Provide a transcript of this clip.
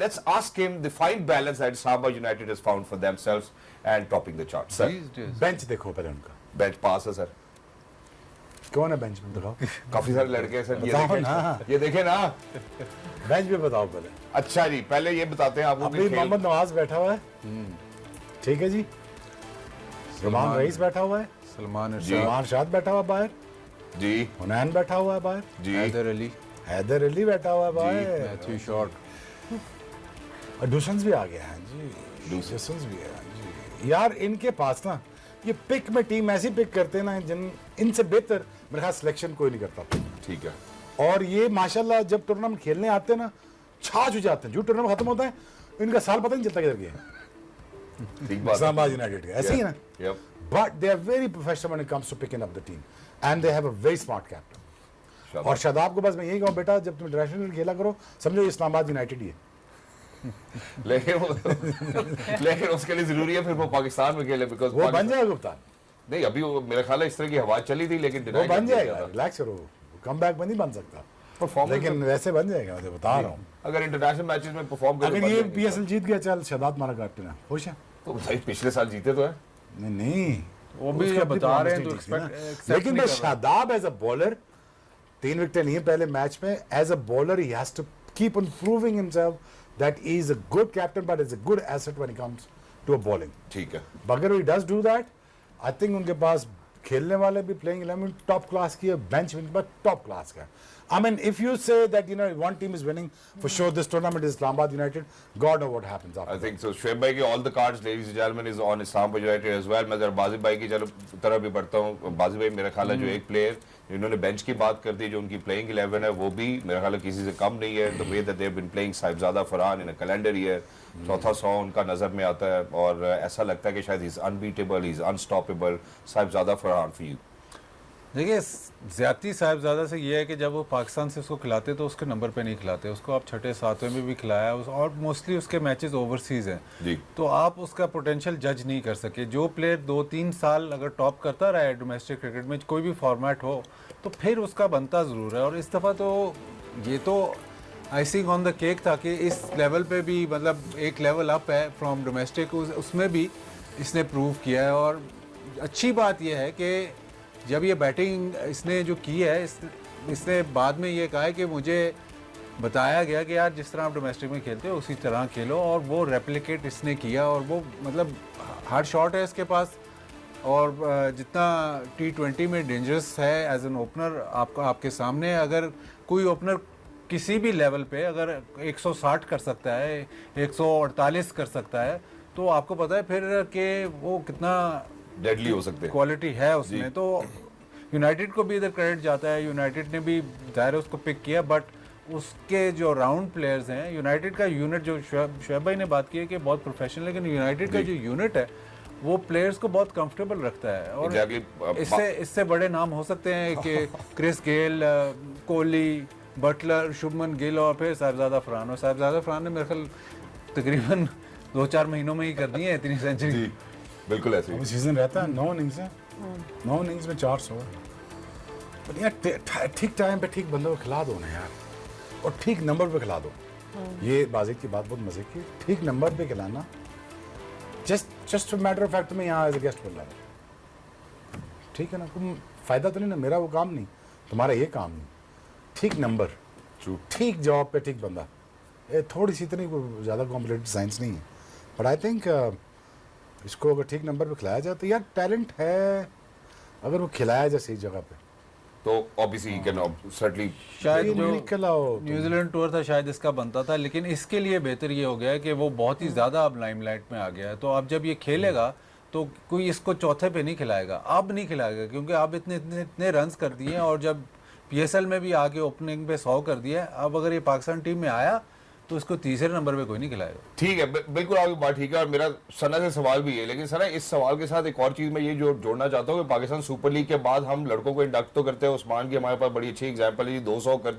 let's ask him the fine balance that Sabah United has found for themselves and topping the charts. Sir, bench देखो पहले उनका, bench pass है sir. कौन है bench में दिखाओ. काफी सारे लड़के हैं सर. बताओ ना. ये देखें ना. बेंच पे बताओ पहले. अच्छा जी, पहले ये बताते हैं आपको. अभी मोहम्मद नवाज बैठा हुआ है. ठीक है जी. सलमान रईस बैठा हुआ है. सलमान शाद बैठा हुआ बाहर जी. हुनैन बैठा हुआ है बाहर जी. हैदर अली बैठा हुआ है बाहर. मैथ्यू शॉट और डूसन्स भी आ गया है जी. डूसन्स भी है जी. यार इनके पास ना ये पिक में टीम ऐसी पिक करते हैं ना जिन इनसे बेहतर मेरे ख्याल सिलेक्शन कोई नहीं करता. ठीक है. और ये माशाल्लाह जब टूर्नामेंट खेलने आते हैं ना छाछ हो जाते हैं. जो टूर्नामेंट खत्म होता है इनका साल पता नहीं चलता किधर गया. इस्लामाबाद यूनाइटेड ऐसे ही ना. But they are very professional when it comes to picking up the team and they have a very smart captain. और शादाब को बस मैं यही कहूँ, बेटा जब तुम इंटरनेशनल खेला करो समझो इस्लामाबाद यूनाइटेड ही है. लेकिन उसके लिए जरूरी है फिर वो पाकिस्तान में खेले, बिकॉज़ वो बन जाएगा कप्तान. नहीं अभी वो मेरा ख्याल है इस तरह की हवा चली थी, लेकिन वो बन जाएगा. रिलैक्स करो. कम बैक में नहीं बन सकता लेकिन वैसे बन जाएगा. मैं बता रहा हूँ अगर इंटरनेशनल मैचेस में परफॉर्म करे. अगर ये पीएसएल जीत गया चल शादाब हमारा कैप्टन है. खुश है तो भाई पिछले साल जीते तो है. नहीं वो भी ये बता रहे हैं तो एक्सपेक्ट. लेकिन मैं शादाब एज अ बॉलर 3 विकेटें लिए पहले मैच में. As a bowler he has to keep on proving himself that he is a good captain but is a good asset when it comes to a bowling. ठीक है. अगर he does do that I think उनके पास खेलने वाले भी playing 11 top class की है. बेंच में टॉप क्लास का. I mean, if you say that one team is winning, for sure this tournament is Islamabad United. God knows what happens after. I think so. Shoaib bhai ki all the cards, ladies and gentlemen, is on Islamabad United as well. मैं अगर बाजिब भाई की तरफ भी बढ़ता हूँ. बाजिब भाई मेरा ख्याल है जो एक प्लेयर जिन्होंने बेंच की बात कर दी, जो उनकी प्लेइंग 11 है वो भी मेरा ख्याल है किसी से कम नहीं है. The way that they have been playing, Sahibzada Farhan in a calendar year, चौथा 100 उनका नजर में आता है और ऐसा लगता है कि शायद he's unbeatable, he's unstoppable. Sahibzada Farhan for you. देखिए ज्यादती साहिबजादा से ये है कि जब वो पाकिस्तान से उसको खिलाते तो उसके नंबर पे नहीं खिलाते. उसको आप छठे सातवें में भी खिलाया और मोस्टली उसके मैचेस ओवरसीज़ हैं तो आप उसका पोटेंशियल जज नहीं कर सके. जो प्लेयर 2-3 साल अगर टॉप करता रहा है डोमेस्टिक क्रिकेट में कोई भी फॉर्मेट हो तो फिर उसका बनता ज़रूर है. और इस दफ़ा तो ये तो आइसिंग ऑन द केक था कि इस लेवल पे भी मतलब एक लेवल अप है फ्रॉम डोमेस्टिक. उसमें भी इसने प्रूव किया है. और अच्छी बात यह है कि जब ये बैटिंग इसने जो की है इसने बाद में ये कहा है कि मुझे बताया गया कि यार जिस तरह आप डोमेस्टिक में खेलते हो उसी तरह खेलो. और वो रेप्लिकेट इसने किया और वो मतलब हार्ड शॉट है इसके पास. और जितना T20 में डेंजरस है एज एन ओपनर आपके सामने अगर कोई ओपनर किसी भी लेवल पे अगर 160 कर सकता है 148 कर सकता है तो आपको पता है फिर कि वो कितना डेडली हो सकते हैं. क्वालिटी है उसमें. तो यूनाइटेड को भी इधर क्रेडिट जाता है. यूनाइटेड ने भी ज़ाहिर है उसको पिक किया बट उसके जो राउंड प्लेयर्स हैं यूनाइटेड का यूनिट जो शोएब भाई ने बात की है कि बहुत प्रोफेशनल लेकिन यूनाइटेड का जो यूनिट है वो प्लेयर्स को बहुत कंफर्टेबल रखता है. और इससे बड़े नाम हो सकते हैं कि Chris Gayle, Kohli, Buttler, Shubman Gill और फिर साहिबजादा फरहान. और साहिबजादा फरहान ने मेरे ख्याल तकरीबन 2-4 महीनों में ही कर दी है इतनी सेंचुरी. बिल्कुल ऐसे ही सीजन रहता है 9 इनिंग्स है. 9 इनिंग्स में 400. पर यार ठीक टाइम पे ठीक बंदों को खिला दो ना यार. और ठीक नंबर पे खिला दो. ये बाजिक की बात बहुत मजे की. ठीक नंबर पे खिलाना. जस्ट मैटर ऑफ फैक्ट में यहाँ एज ए गेस्ट बोल रहा है. ठीक है ना. तुम फायदा तो नहीं ना. मेरा वो काम नहीं, तुम्हारा ये काम नहीं. ठीक नंबर, ठीक जॉब पे ठीक बंदा. ये थोड़ी सी इतनी ज़्यादा कॉम्प्लिकेटेड साइंस नहीं है. बट आई थिंक इसको अगर ठीक नंबर पे खिलाया जाए तो यार टैलेंट है. अगर वो खिलाया जाए सही जगह पे तो ऑब्वियसली यू कैन सर्टेनली. शायद जो न्यूजीलैंड टूर था शायद इसका बनता था लेकिन इसके लिए बेहतर ये हो गया है कि वो बहुत ही ज़्यादा अब लाइमलाइट में आ गया है. तो अब जब ये खेलेगा तो कोई इसको चौथे पे नहीं खिलाएगा. अब नहीं खिलाएगा क्योंकि अब इतने रन्स कर दिए और जब PSL में भी आके ओपनिंग पे 100 कर दिया. अब अगर ये पाकिस्तान टीम में आया तो इसको तीसरे नंबर पे कोई नहीं खिलाएगा. ठीक है, बिल्कुल आपकी बात ठीक है. और मेरा सना से सवाल भी है, लेकिन सना इस सवाल के साथ एक और चीज मैं ये जोड़ना चाहता हूँ कि पाकिस्तान सुपर लीग के बाद हम लड़कों को इंडक्ट तो करते हैं. उस्मान की हमारे पास बड़ी अच्छी एग्जांपल है, 200 कर